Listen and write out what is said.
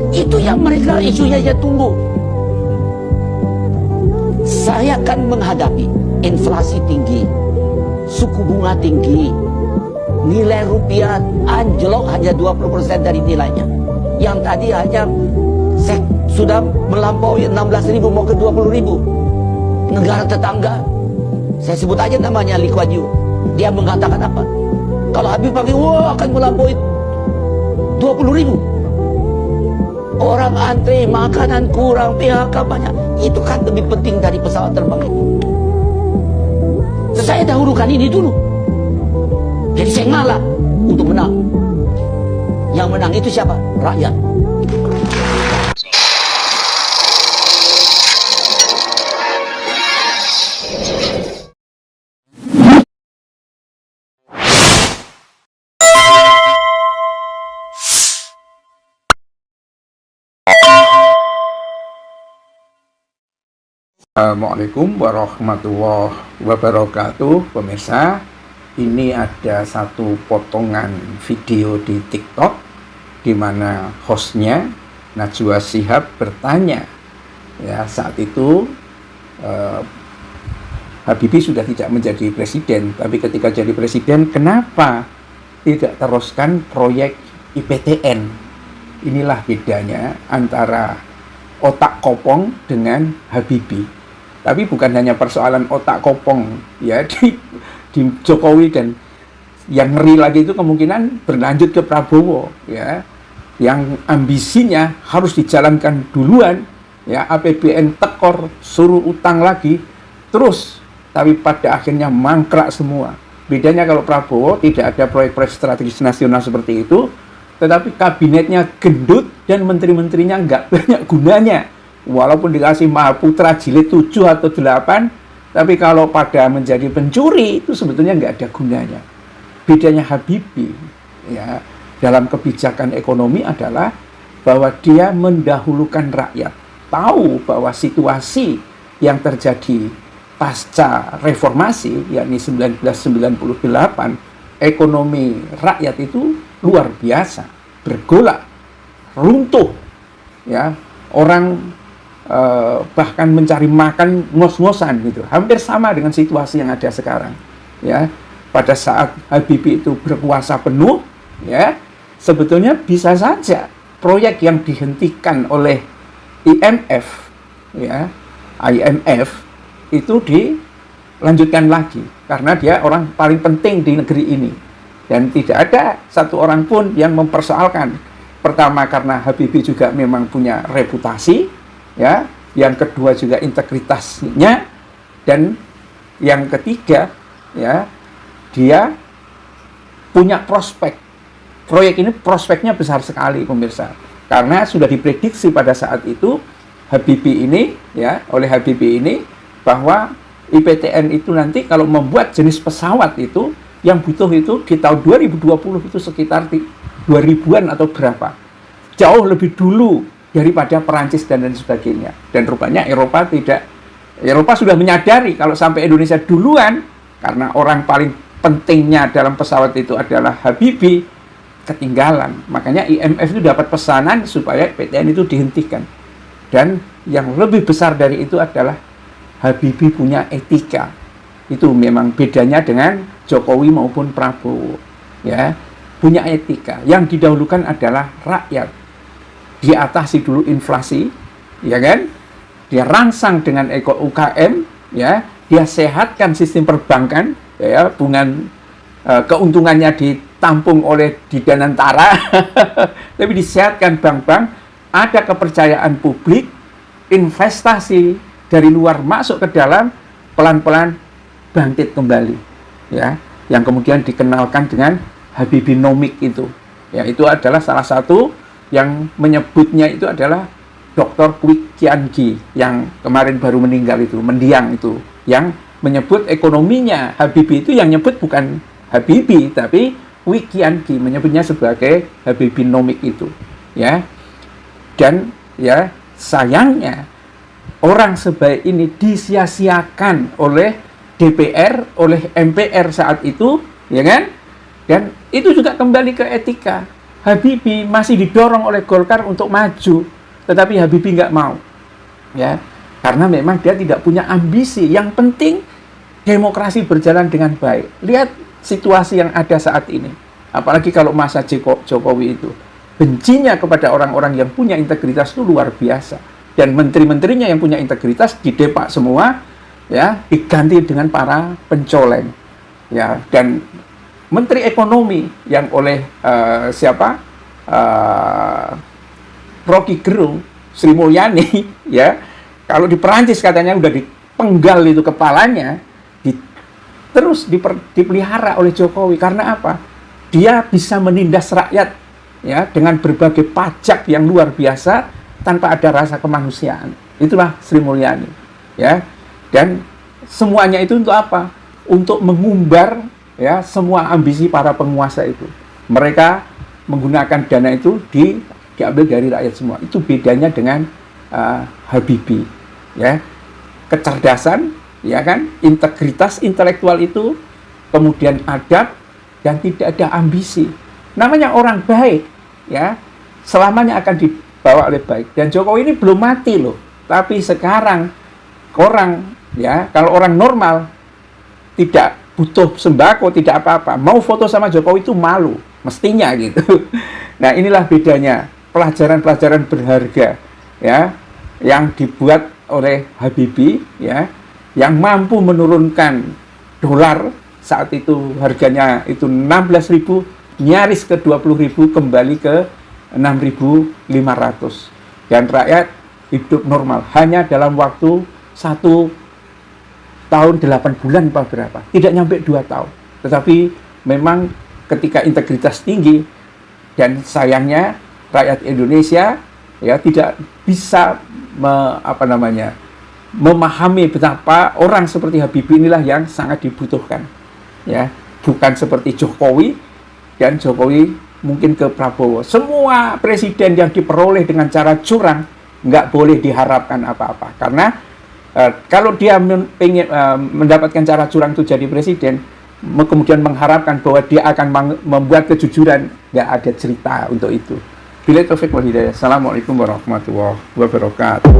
Itu yang mereka isunya tunggu. Saya akan menghadapi inflasi tinggi, suku bunga tinggi, nilai rupiah anjlok hanya 20% dari nilainya. Yang tadi hanya sudah melampaui 16.000 mau ke 20.000. Negara tetangga, saya sebut aja namanya Lee Kuan Yew, dia mengatakan apa? Kalau Habib panggil, wah akan melampaui 20.000. Orang antri, makanan kurang, PHK banyak. Itu kan lebih penting dari pesawat terbang itu. Saya dahulukan ini dulu. Jadi saya ngalah untuk menang. Yang menang itu siapa? Rakyat. Assalamualaikum warahmatullahi wabarakatuh. Pemirsa, ini ada satu potongan video di TikTok di mana hostnya Najwa Shihab bertanya, ya saat itu Habibie sudah tidak menjadi presiden, tapi ketika jadi presiden kenapa tidak teruskan proyek IPTN? Inilah bedanya antara otak kopong dengan Habibie. Tapi bukan hanya persoalan otak kopong ya di Jokowi, dan yang ngeri lagi itu kemungkinan berlanjut ke Prabowo ya, yang ambisinya harus dijalankan duluan ya, APBN tekor, suruh utang lagi terus, tapi pada akhirnya mangkrak semua. Bedanya kalau Prabowo tidak ada proyek-proyek strategis nasional seperti itu, tetapi kabinetnya gendut dan menteri-menterinya nggak banyak gunanya. Walaupun dikasih Mahaputra jilid 7 atau 8, tapi kalau pada menjadi pencuri itu sebetulnya nggak ada gunanya. Bedanya Habibie ya dalam kebijakan ekonomi adalah bahwa dia mendahulukan rakyat. Tahu bahwa situasi yang terjadi pasca reformasi, yakni 1998, ekonomi rakyat itu luar biasa, bergolak, runtuh ya, orang bahkan mencari makan ngos-ngosan gitu. Hampir sama dengan situasi yang ada sekarang ya. Pada saat Habibie itu berkuasa penuh ya, sebetulnya bisa saja proyek yang dihentikan oleh IMF ya, IMF itu dilanjutkan lagi karena dia orang paling penting di negeri ini, dan tidak ada satu orang pun yang mempersoalkan. Pertama karena Habibie juga memang punya reputasi ya, yang kedua juga integritasnya, dan yang ketiga ya, dia punya prospek. Proyek ini prospeknya besar sekali pemirsa, karena sudah diprediksi pada saat itu Habibie ini ya, oleh Habibie ini, bahwa IPTN itu nanti kalau membuat jenis pesawat itu yang butuh itu di tahun 2020 itu sekitar 2000-an atau berapa, jauh lebih dulu daripada Perancis dan lain sebagainya. Dan rupanya Eropa sudah menyadari kalau sampai Indonesia duluan, karena orang paling pentingnya dalam pesawat itu adalah Habibie, ketinggalan. Makanya IMF itu dapat pesanan supaya PTN itu dihentikan. Dan yang lebih besar dari itu adalah Habibie punya etika. Itu memang bedanya dengan Jokowi maupun Prabowo ya, punya etika. Yang didahulukan adalah rakyat. Diatasi dulu inflasi, ya kan? Dia rangsang dengan UKM, ya. Dia sehatkan sistem perbankan, ya. Keuntungannya ditampung oleh di Danantara, tapi disehatkan bank-bank. Ada kepercayaan publik, investasi dari luar masuk ke dalam, pelan-pelan bangkit kembali, ya. Yang kemudian dikenalkan dengan Habibienomics itu, ya. Itu adalah salah satu yang menyebutnya itu adalah Dr. Kwik Kian Gi yang kemarin baru meninggal itu, mendiang itu, yang menyebut ekonominya Habibie itu, yang nyebut bukan Habibie tapi Kwik Kian Gi, menyebutnya sebagai Habibienomics itu ya. Dan ya sayangnya orang sebaik ini disia-siakan oleh DPR, oleh MPR saat itu, ya kan? Dan itu juga kembali ke etika. Habibie masih didorong oleh Golkar untuk maju, tetapi Habibie nggak mau, ya, karena memang dia tidak punya ambisi. Yang penting demokrasi berjalan dengan baik. Lihat situasi yang ada saat ini, apalagi kalau masa Jokowi itu, bencinya kepada orang-orang yang punya integritas itu luar biasa, dan menteri-menterinya yang punya integritas didepak semua, ya, diganti dengan para pencoleng, ya. Dan Menteri Ekonomi yang oleh Rocky Gerung, Sri Mulyani, ya, kalau di Perancis katanya udah dipenggal itu kepalanya, terus dipelihara oleh Jokowi. Karena apa? Dia bisa menindas rakyat, ya, dengan berbagai pajak yang luar biasa tanpa ada rasa kemanusiaan. Itulah Sri Mulyani, ya. Dan semuanya itu untuk apa? Untuk mengumbar, ya, semua ambisi para penguasa itu. Mereka menggunakan dana itu diambil dari rakyat semua. Itu bedanya dengan Habibie, ya. Kecerdasan, ya kan, integritas intelektual itu, kemudian adab, dan tidak ada ambisi. Namanya orang baik, ya, selamanya akan dibawa oleh baik. Dan Jokowi ini belum mati loh. Tapi sekarang orang, ya, kalau orang normal tidak butuh sembako, tidak apa-apa, mau foto sama Jokowi itu malu, mestinya gitu. Nah, inilah bedanya, pelajaran-pelajaran berharga, ya, yang dibuat oleh Habibie, ya, yang mampu menurunkan dolar saat itu harganya itu 16.000, nyaris ke 20.000, kembali ke 6.500, dan rakyat hidup normal hanya dalam waktu 1 tahun 8 bulan apa berapa, tidak nyampe 2 tahun. Memang ketika integritas tinggi, dan sayangnya rakyat Indonesia, ya, tidak bisa memahami betapa orang seperti Habibie inilah yang sangat dibutuhkan, ya, bukan seperti Jokowi, dan Jokowi mungkin ke Prabowo. Semua presiden yang diperoleh dengan cara curang nggak boleh diharapkan apa-apa, karena kalau dia ingin mendapatkan cara curang itu jadi presiden, kemudian mengharapkan bahwa dia akan membuat kejujuran, nggak ada cerita untuk itu. Billahi taufiq wal hidayah. Assalamualaikum warahmatullahi wabarakatuh.